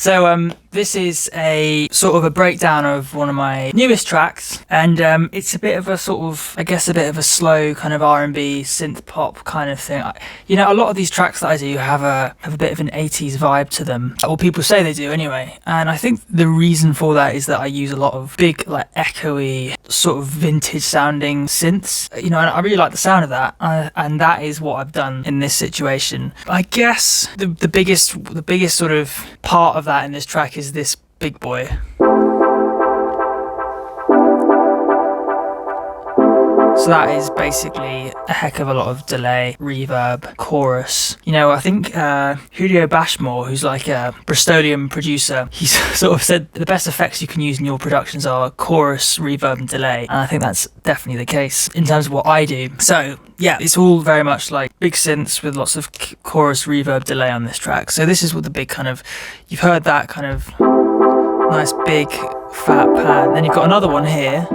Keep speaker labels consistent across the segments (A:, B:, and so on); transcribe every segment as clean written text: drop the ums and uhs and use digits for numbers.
A: So this is a sort of a breakdown of one of my newest tracks, and it's a bit of a sort of, I guess, a bit of a slow kind of R&B synth pop kind of thing. You know, a lot of these tracks that I do have a bit of an 80s vibe to them, or people say they do anyway. And I think the reason for that is that I use a lot of big, like echoey, sort of vintage sounding synths. You know, and I really like the sound of that, and that is what I've done in this situation. I guess the biggest sort of part of that in this track is this big boy. So that is basically a heck of a lot of delay, reverb, chorus. You know, I think Julio Bashmore, who's like a Bristolian producer, he's sort of said the best effects you can use in your productions are chorus, reverb and delay. And I think that's definitely the case in terms of what I do. So yeah, it's all very much like big synths with lots of chorus, reverb, delay on this track. So this is what the big kind of, you've heard that kind of nice big fat pad. Then you've got another one here.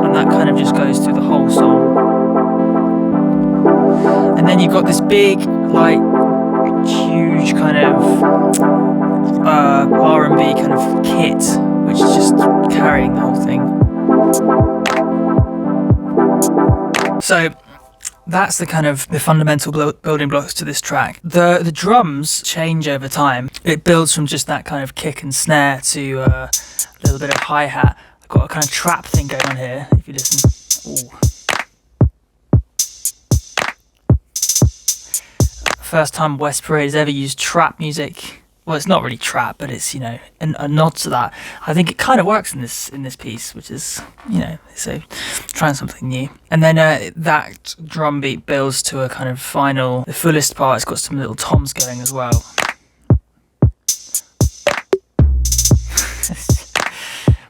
A: And that kind of just goes through the whole song. And then you've got this big, like, huge kind of R&B kind of kit, which is just carrying the whole thing. So that's the kind of the fundamental building blocks to this track. The drums change over time. It builds from just that kind of kick and snare to a little bit of hi-hat. Got a kind of trap thing going on here, if you listen. Ooh. First time West Parade has ever used trap music. Well, it's not really trap, but it's, you know, a nod to that. I think it kind of works in this piece, which is, you know, so trying something new. And then that drum beat builds to a kind of final, the fullest part. It's got some little toms going as well.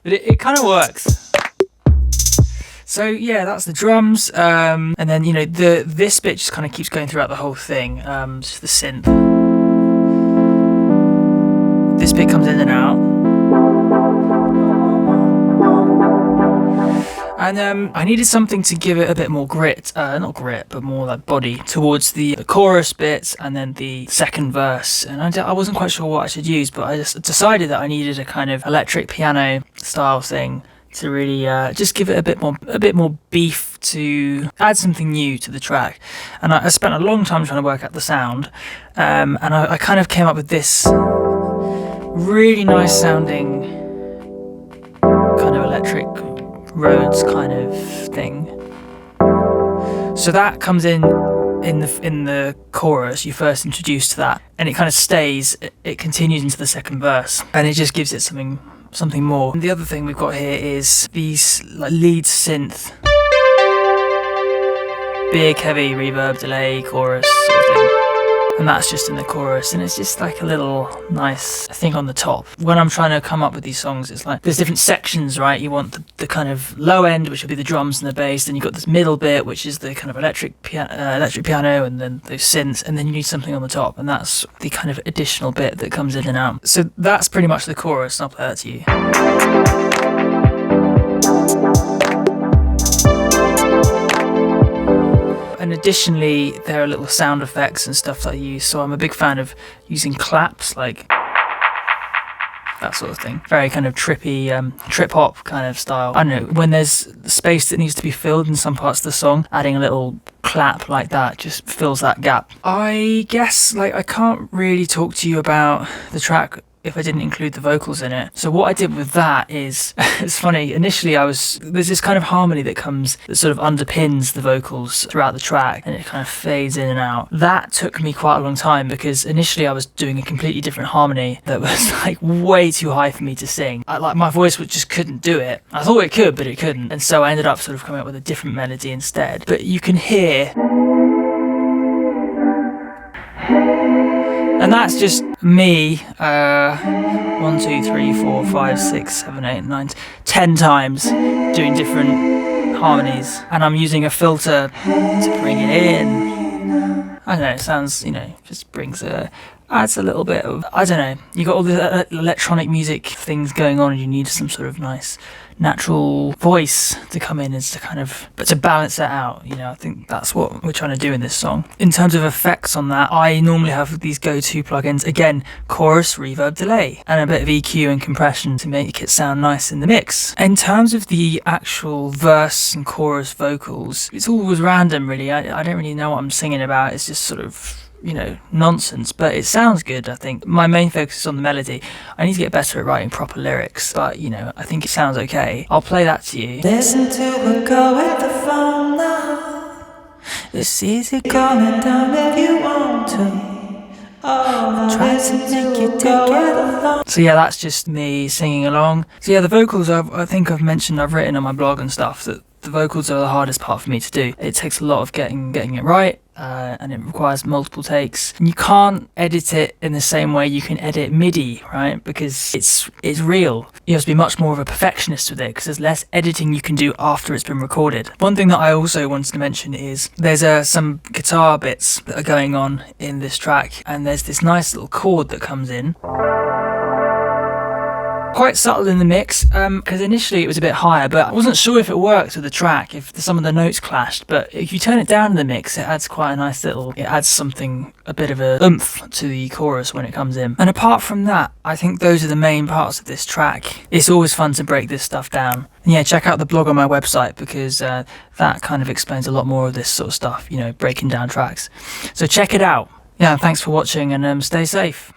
A: But it kind of works. So yeah, that's the drums, and then, you know, this bit just kind of keeps going throughout the whole thing. Just the synth. This bit comes in and out, and I needed something to give it a bit more grit, not grit, but more like body towards the chorus bits and then the second verse. And I wasn't quite sure what I should use, but I just decided that I needed a kind of electric piano style thing to really just give it a bit more beef, to add something new to the track. And I spent a long time trying to work out the sound, and I kind of came up with this really nice sounding kind of electric Rhodes kind of thing. So that comes in the chorus. You first introduced to that, and it kind of stays. It continues into the second verse, and it just gives it something more. And the other thing we've got here is these like lead synth, big heavy reverb, delay, chorus sort of thing. And that's just in the chorus, and it's just like a little nice thing on the top. When I'm trying to come up with these songs, it's like there's different sections, right? You want the kind of low end, which will be the drums and the bass, then you've got this middle bit, which is the kind of electric piano, and then those synths, and then you need something on the top, and that's the kind of additional bit that comes in and out. So that's pretty much the chorus, and I'll play that to you. And additionally, there are little sound effects and stuff that I use. So I'm a big fan of using claps, like that sort of thing. Very kind of trippy, trip hop kind of style. I don't know, when there's space that needs to be filled in some parts of the song, adding a little clap like that just fills that gap. I guess, like, I can't really talk to you about the track if I didn't include the vocals in it. So what I did with that is, it's funny, initially there's this kind of harmony that sort of underpins the vocals throughout the track, and it kind of fades in and out. That took me quite a long time, because initially I was doing a completely different harmony that was like way too high for me to sing. My voice just couldn't do it. I thought it could, but it couldn't. And so I ended up sort of coming up with a different melody instead. But you can hear, and that's just me 1, 2, 3, 4, 5, 6, 7, 8, 9, 10 times doing different harmonies, and I'm using a filter to bring it in. I don't know, it sounds, you know, just brings a adds a little bit of, I don't know, you got all the electronic music things going on and you need some sort of nice natural voice to come in as to kind of, but to balance that out, you know, I think that's what we're trying to do in this song. In terms of effects on that, I normally have these go-to plugins, again, chorus, reverb, delay, and a bit of EQ and compression to make it sound nice in the mix. In terms of the actual verse and chorus vocals, it's always random really. I don't really know what I'm singing about. It's just sort of, you know, nonsense, but it sounds good. I think my main focus is on the melody. I need to get better at writing proper lyrics, but you know, I think it sounds okay. I'll play that to you.
B: Listen to a girl with the phone now. It's easy calling down if you want to. Oh, try to make you take it along.
A: So yeah, that's just me singing along. So yeah, the vocals I think I've mentioned, I've written on my blog and stuff that the vocals are the hardest part for me to do. It takes a lot of getting it right, and it requires multiple takes. And you can't edit it in the same way you can edit MIDI, right? Because it's real. You have to be much more of a perfectionist with it because there's less editing you can do after it's been recorded. One thing that I also wanted to mention is there's some guitar bits that are going on in this track, and there's this nice little chord that comes in. Quite subtle in the mix, because initially it was a bit higher, but I wasn't sure if it worked with the track, if some of the notes clashed. But if you turn it down in the mix, it adds quite a nice little, it adds something, a bit of a oomph to the chorus when it comes in. And apart from that, I think those are the main parts of this track. It's always fun to break this stuff down. And yeah, check out the blog on my website because that kind of explains a lot more of this sort of stuff, you know, breaking down tracks. So check it out. Yeah, thanks for watching and stay safe.